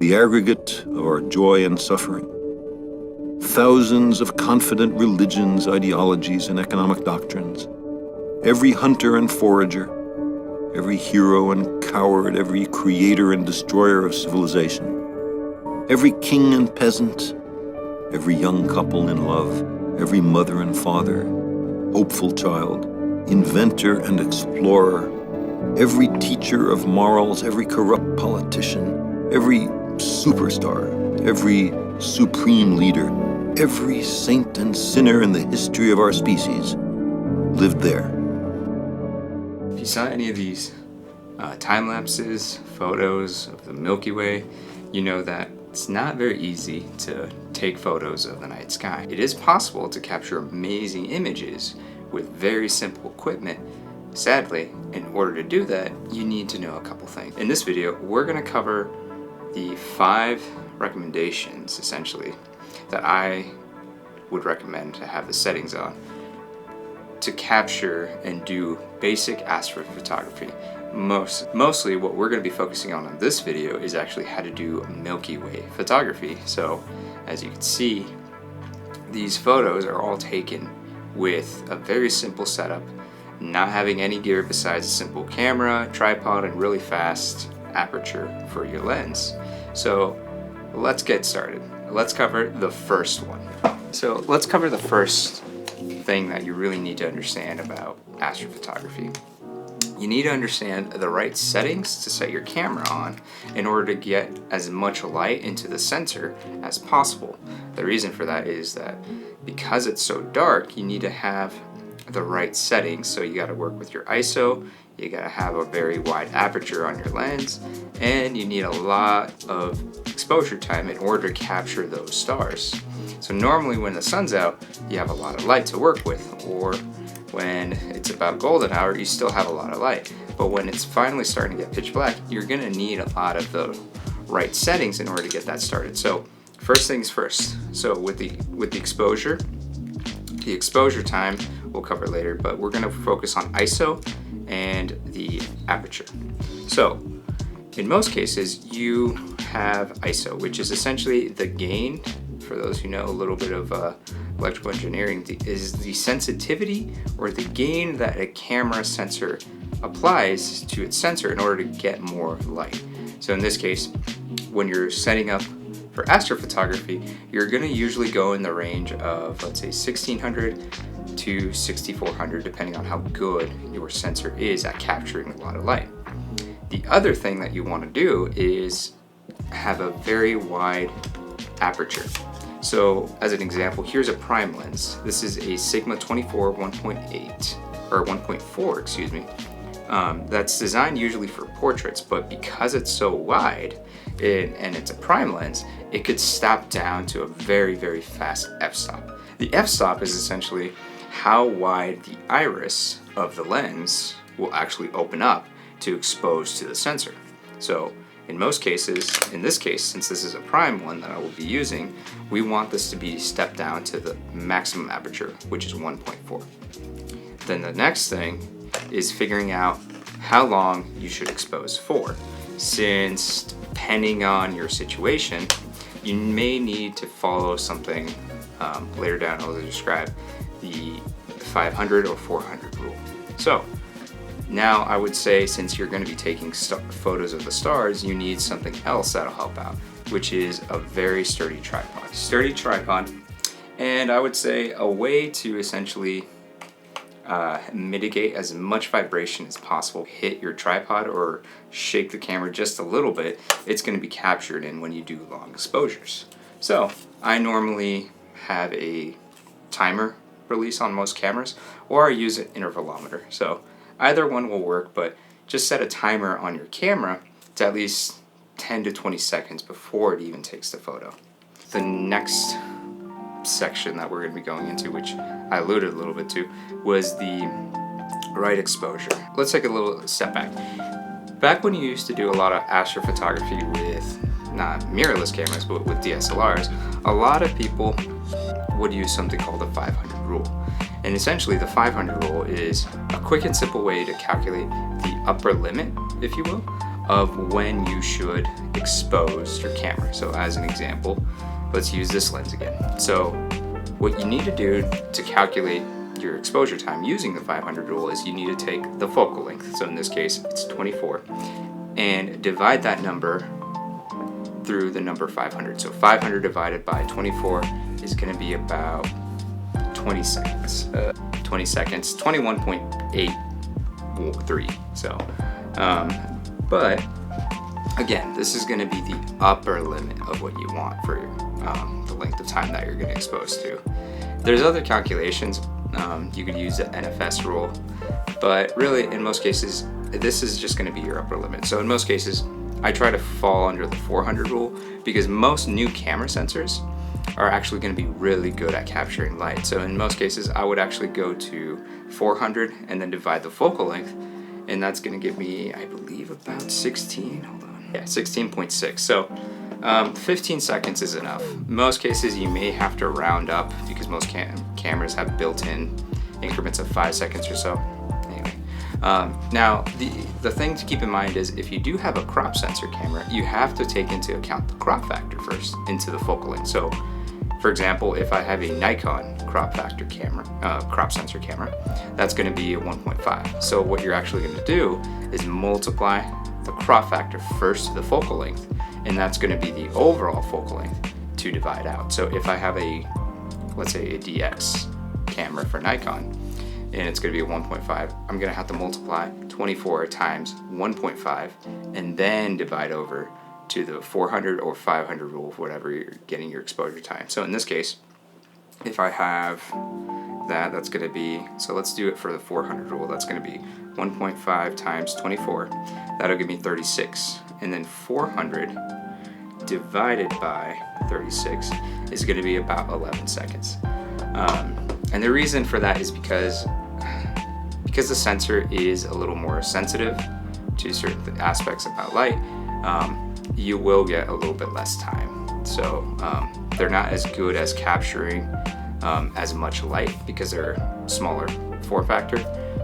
the aggregate of our joy and suffering. Thousands of confident religions, ideologies, and economic doctrines. Every hunter and forager, every hero and coward, every creator and destroyer of civilization. Every king and peasant, every young couple in love, every mother and father, hopeful child, inventor and explorer, every teacher of morals, every corrupt politician, every superstar, every supreme leader, every saint and sinner in the history of our species lived there. If you saw any of these time lapses, photos of the Milky Way, you know that it's not very easy to take photos of the night sky. It is possible to capture amazing images with very simple equipment. Sadly, in order to do that, you need to know a couple things. In this video, we're going to cover the 5 recommendations, essentially, that I would recommend to have the settings on to capture and do basic astrophotography. Mostly what we're going to be focusing on in this video is actually how to do Milky Way photography. So as you can see, these photos are all taken with a very simple setup, not having any gear besides a simple camera, tripod, and really fast aperture for your lens. So let's get started. Let's cover the first one. So let's cover the first thing that you really need to understand about astrophotography. You need to understand the right settings to set your camera on in order to get as much light into the sensor as possible. The reason for that is that because it's so dark, you need to have the right settings. So you got to work with your ISO, you got to have a very wide aperture on your lens, and you need a lot of exposure time in order to capture those stars. So normally when the sun's out, you have a lot of light to work with, or when it's about golden hour, you still have a lot of light. But when it's finally starting to get pitch black, you're gonna need a lot of the right settings in order to get that started. So first things first. So with the exposure time we'll cover later, but we're gonna focus on ISO and the aperture. So in most cases, you have ISO, which is essentially the gain. For those who know a little bit of electrical engineering, is the sensitivity or the gain that a camera sensor applies to its sensor in order to get more light. So in this case, when you're setting up for astrophotography, you're going to usually go in the range of, let's say, 1600 to 6400, depending on how good your sensor is at capturing a lot of light. The other thing that you want to do is have a very wide aperture. So as an example, here's a prime lens. This is a Sigma 24 1.8 or 1.4, excuse me. That's designed usually for portraits, but because it's so wide and it's a prime lens, it could stop down to a very, very fast f-stop. The f-stop is essentially how wide the iris of the lens will actually open up to expose to the sensor. So in most cases, in this case, since this is a prime one that I will be using, we want this to be stepped down to the maximum aperture, which is 1.4. Then the next thing is figuring out how long you should expose for. Since depending on your situation, you may need to follow something later down I'll describe, the 500 or 400 rule. So now I would say, since you're going to be taking photos of the stars, you need something else that'll help out, which is a very sturdy tripod. And I would say a way to essentially mitigate as much vibration as possible. Hit your tripod or shake the camera just a little bit, it's going to be captured in when you do long exposures. So I normally have a timer release on most cameras, or I use an intervalometer. So either one will work, but just set a timer on your camera to at least 10 to 20 seconds before it even takes the photo. The next section that we're going to be going into, which I alluded a little bit to, was the right exposure. Let's take a little step back. Back when you used to do a lot of astrophotography with not mirrorless cameras, but with DSLRs, a lot of people would use something called the 500 rule. And essentially the 500 rule is a quick and simple way to calculate the upper limit, if you will, of when you should expose your camera. So as an example, let's use this lens again. So what you need to do to calculate your exposure time using the 500 rule is you need to take the focal length, so in this case it's 24, and divide that number through the number 500. So 500 divided by 24 is going to be about 20 seconds. 21.83. So, but again, this is going to be the upper limit of what you want for the length of time that you're getting exposed to. There's other calculations. You could use the NFS rule, but really in most cases, this is just going to be your upper limit. So in most cases, I try to fall under the 400 rule because most new camera sensors are actually going to be really good at capturing light. So in most cases, I would actually go to 400 and then divide the focal length, and that's going to give me, I believe, about 16.6. So 15 seconds is enough. Most cases you may have to round up because most cameras have built-in increments of 5 seconds or so. Anyway, now the thing to keep in mind is if you do have a crop sensor camera, you have to take into account the crop factor first into the focal length. So for example, if I have a Nikon crop factor camera, crop sensor camera, that's going to be a 1.5. So what you're actually going to do is multiply the crop factor first to the focal length, and that's going to be the overall focal length to divide out. So if I have let's say a DX camera for Nikon, and it's going to be a 1.5, I'm going to have to multiply 24 times 1.5 and then divide over to the 400 or 500 rule of whatever you're getting your exposure time. So in this case, if I have that's going to be, so let's do it for the 400 rule, that's going to be 1.5 times 24, that'll give me 36, and then 400 divided by 36 is going to be about 11 seconds. And the reason for that is because the sensor is a little more sensitive to certain aspects about light, you will get a little bit less time. So they're not as good as capturing as much light because they're smaller form factor.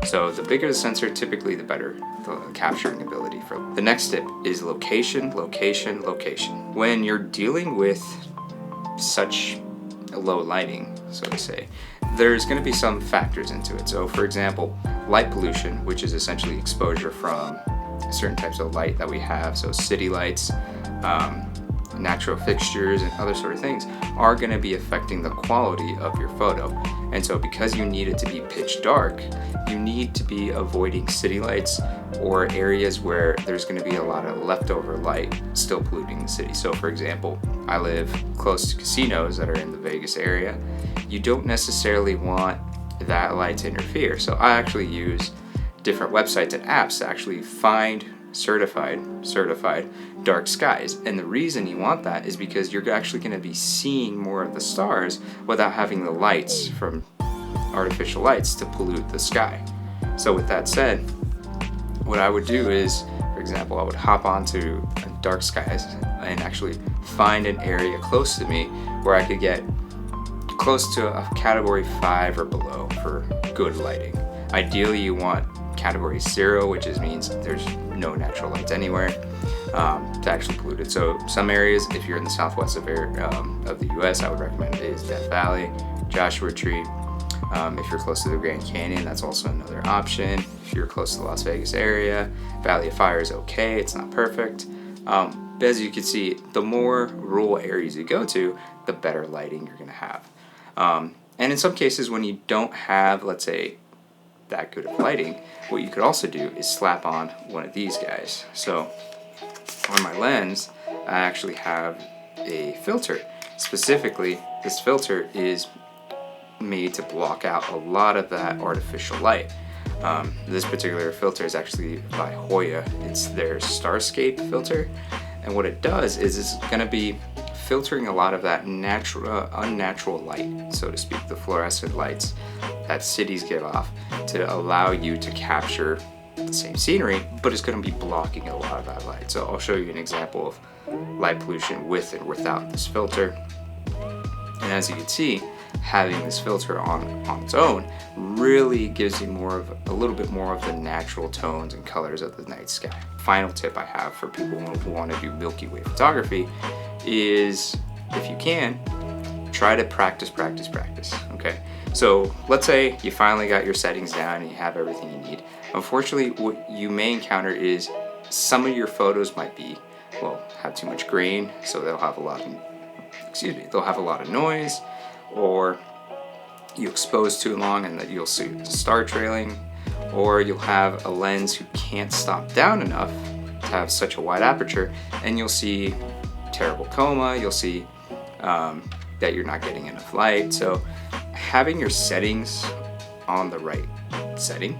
So the bigger the sensor, typically the better the capturing ability. For the next tip is location, location, location. When you're dealing with such low lighting, so to say, there's going to be some factors into it. So for example, light pollution, which is essentially exposure from certain types of light that we have, so city lights, natural fixtures, and other sort of things, are going to be affecting the quality of your photo. And so because you need it to be pitch dark, you need to be avoiding city lights or areas where there's going to be a lot of leftover light still polluting the city. So for example, I live close to casinos that are in the Vegas area. You don't necessarily want that light to interfere. So I actually use different websites and apps to actually find certified dark skies. And the reason you want that is because you're actually going to be seeing more of the stars without having the lights from artificial lights to pollute the sky. So with that said, what I would do is, for example, I would hop onto dark skies and actually find an area close to me where I could get close to a category 5 or below for good lighting. Ideally, you want category 0, which means there's no natural lights anywhere, to actually pollute it. So some areas, if you're in the southwest of the US, I would recommend is Death Valley, Joshua Tree. If you're close to the Grand Canyon, that's also another option. If you're close to the Las Vegas area, Valley of Fire is okay, it's not perfect. But as you can see, the more rural areas you go to, the better lighting you're going to have. And in some cases, when you don't have, let's say, that good of lighting, what you could also do is slap on one of these guys. So on my lens, I actually have a filter. Specifically, this filter is made to block out a lot of that artificial light. This particular filter is actually by Hoya. It's their Starscape filter, and what it does is it's going to be filtering a lot of that unnatural light, so to speak, the fluorescent lights that cities give off, to allow you to capture the same scenery, but it's going to be blocking a lot of that light. So I'll show you an example of light pollution with and without this filter. And as you can see, having this filter on its own really gives you a little bit more of the natural tones and colors of the night sky. Final tip I have for people who want to do Milky Way photography is, if you can, try to practice, okay? So let's say you finally got your settings down and you have everything you need. Unfortunately, what you may encounter is some of your photos might have too much grain, so they'll have a lot of noise, or you expose too long and that you'll see the star trailing, or you'll have a lens who can't stop down enough to have such a wide aperture, and you'll see terrible chroma, you'll see that you're not getting enough light. So having your settings on the right setting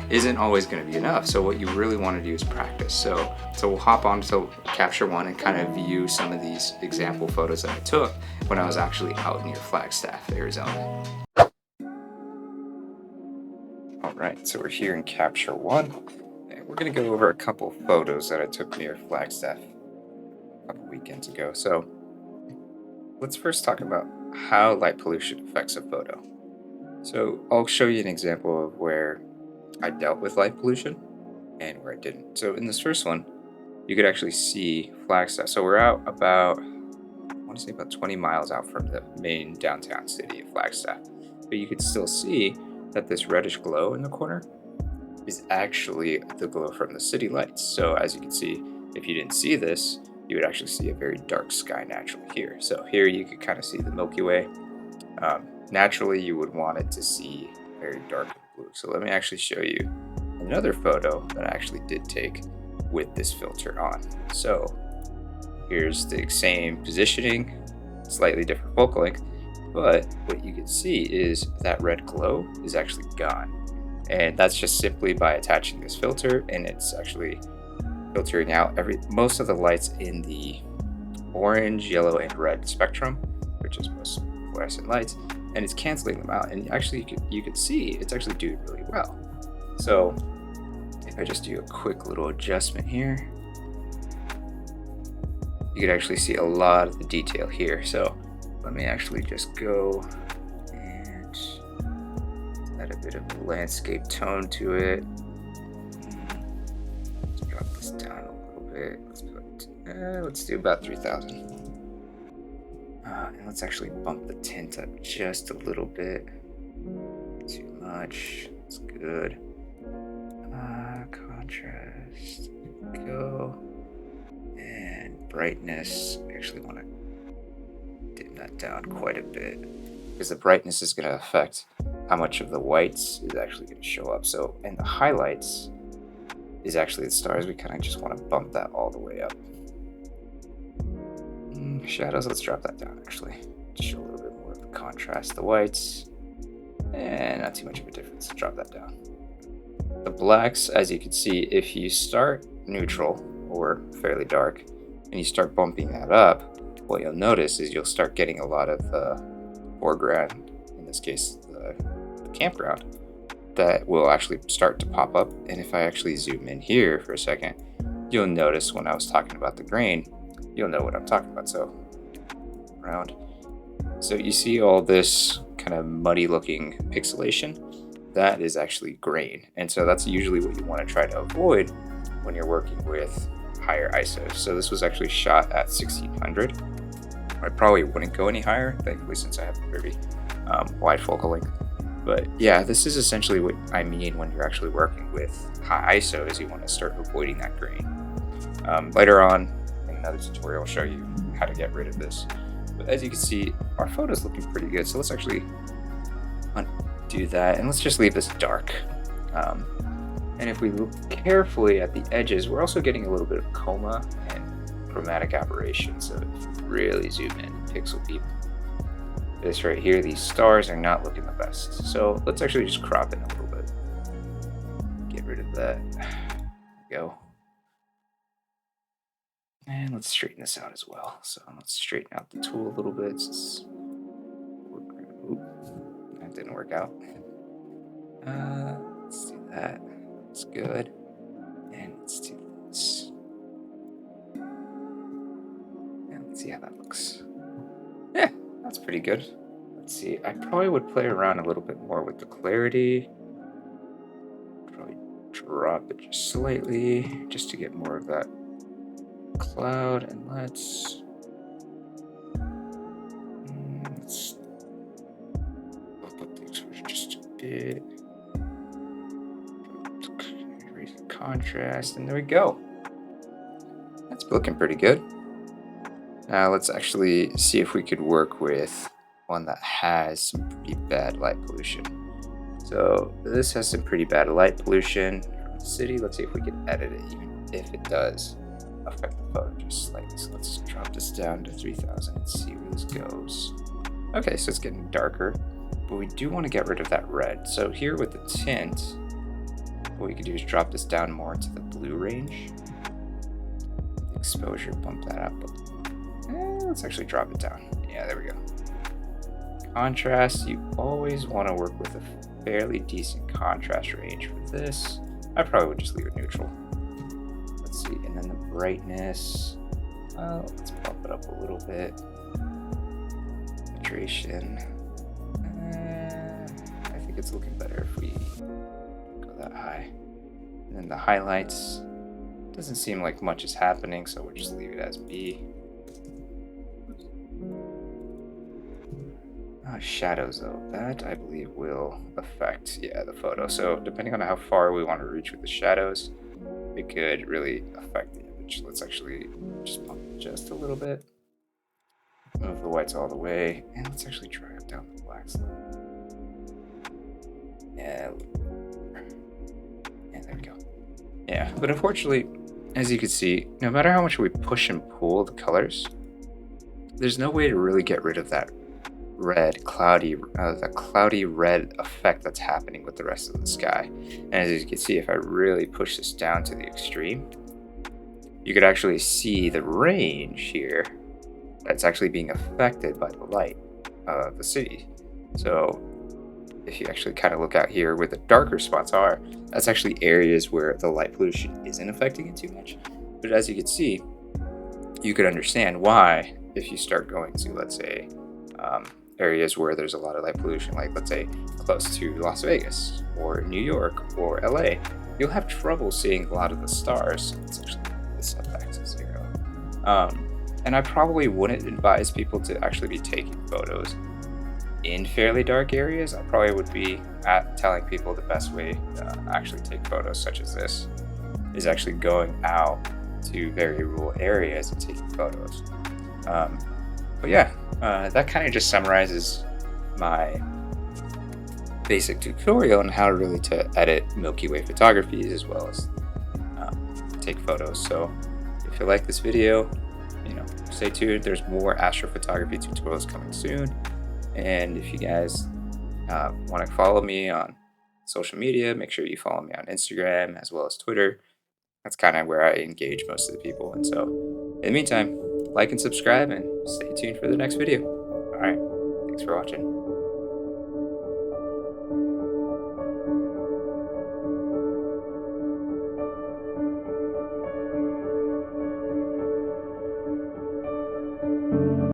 isn't always going to be enough. So what you really want to do is practice. So we'll hop on to Capture One and kind of view some of these example photos that I took when I was actually out near Flagstaff, Arizona. All right, so we're here in Capture One, and we're going to go over a couple photos that I took near Flagstaff a couple weekends ago. So let's first talk about how light pollution affects a photo. So I'll show you an example of where I dealt with light pollution and where I didn't. So in this first one, you could actually see Flagstaff. So we're out about, I want to say about 20 miles out from the main downtown city of Flagstaff. But you could still see that this reddish glow in the corner is actually the glow from the city lights. So as you can see, if you didn't see this, you would actually see a very dark sky naturally here. So here you could kind of see the Milky Way. Naturally, you would want it to see very dark blue. So let me actually show you another photo that I actually did take with this filter on. So here's the same positioning, slightly different focal length, but what you can see is that red glow is actually gone. And that's just simply by attaching this filter, and it's actually filtering out most of the lights in the orange, yellow, and red spectrum, which is most fluorescent lights, and it's canceling them out. And actually you could see it's actually doing really well. So if I just do a quick little adjustment here, you could actually see a lot of the detail here. So let me actually just go and add a bit of a landscape tone to it. Let's drop this down a little bit. Let's do about 3,000. And let's actually bump the tint up just a little bit. Too much. That's good. Contrast. Go. And brightness. We actually want to dim that down quite a bit, because the brightness is going to affect how much of the whites is actually going to show up. So, and the highlights is actually the stars. We kind of just want to bump that all the way up. Shadows, let's drop that down actually to show a little bit more of the contrast. The whites, and not too much of a difference. Drop that down. The blacks, as you can see, if you start neutral or fairly dark and you start bumping that up, what you'll notice is you'll start getting a lot of the foreground, in this case the campground, that will actually start to pop up. And if I actually zoom in here for a second, you'll notice when I was talking about the grain, you'll know what I'm talking about. So around, so you see all this kind of muddy looking pixelation, that is actually grain. And so that's usually what you want to try to avoid when you're working with higher ISOs. So this was actually shot at 1600. I probably wouldn't go any higher, thankfully, since I have a very wide focal length. But yeah, this is essentially what I mean when you're actually working with high ISOs. You want to start avoiding that grain. Later on in another tutorial, I'll show you how to get rid of this. But as you can see, our photo's looking pretty good. So let's actually undo that, and let's just leave this dark. And if we look carefully at the edges, we're also getting a little bit of chroma and chromatic aberration. So if you really zoom in, pixel peep, this right here, these stars are not looking the best. So let's actually just crop in a little bit. Get rid of that. There we go. And let's straighten this out as well. So let's straighten out the tool a little bit. Oop, that didn't work out. Let's do that. That's good. And let's do this. And let's see how that looks. Yeah, that's pretty good. Let's see, I probably would play around a little bit more with the clarity. Probably drop it just slightly just to get more of that cloud. And let's bump up the exposure just a bit. Raise the contrast, and there we go. That's looking pretty good. Now let's actually see if we could work with one that has some pretty bad light pollution. So this has some pretty bad light pollution from the city. Let's see if we can edit it, even if it does affect the photo just slightly. So let's drop this down to 3000 and see where this goes. Okay, so it's getting darker, but we do want to get rid of that red. So here with the tint, what we can do is drop this down more to the blue range. Exposure, bump that up. Let's actually drop it down. Yeah, there we go. Contrast, you always want to work with a fairly decent contrast range for this. I probably would just leave it neutral. Let's see, and then the brightness, let's bump it up a little bit. Saturation, I think it's looking better if we go that high. And then the highlights, doesn't seem like much is happening, so we'll just leave it as B. Shadows though, that I believe will affect, the photo. So depending on how far we want to reach with the shadows, it could really affect the image. Let's actually just bump it just a little bit. Move the whites all the way, and let's actually drag down the blacks. Yeah, and there we go. Yeah, but unfortunately, as you can see, no matter how much we push and pull the colors, there's no way to really get rid of that red, cloudy red effect that's happening with the rest of the sky. And as you can see, if I really push this down to the extreme, you could actually see the range here that's actually being affected by the light of the city. So if you actually kind of look out here where the darker spots are, that's actually areas where the light pollution isn't affecting it too much. But as you can see, you could understand why if you start going to, let's say, areas where there's a lot of light pollution, like let's say close to Las Vegas or New York or LA, you'll have trouble seeing a lot of the stars. Let's actually put the setback to 0. And I probably wouldn't advise people to actually be taking photos in fairly dark areas. I probably would be telling people the best way to actually take photos such as this is actually going out to very rural areas and taking photos. But yeah, that kind of just summarizes my basic tutorial on how really to edit Milky Way photography as well as take photos. So if you like this video, stay tuned. There's more astrophotography tutorials coming soon. And if you guys want to follow me on social media, make sure you follow me on Instagram as well as Twitter. That's kind of where I engage most of the people. And so in the meantime, like and subscribe and stay tuned for the next video. All right, thanks for watching.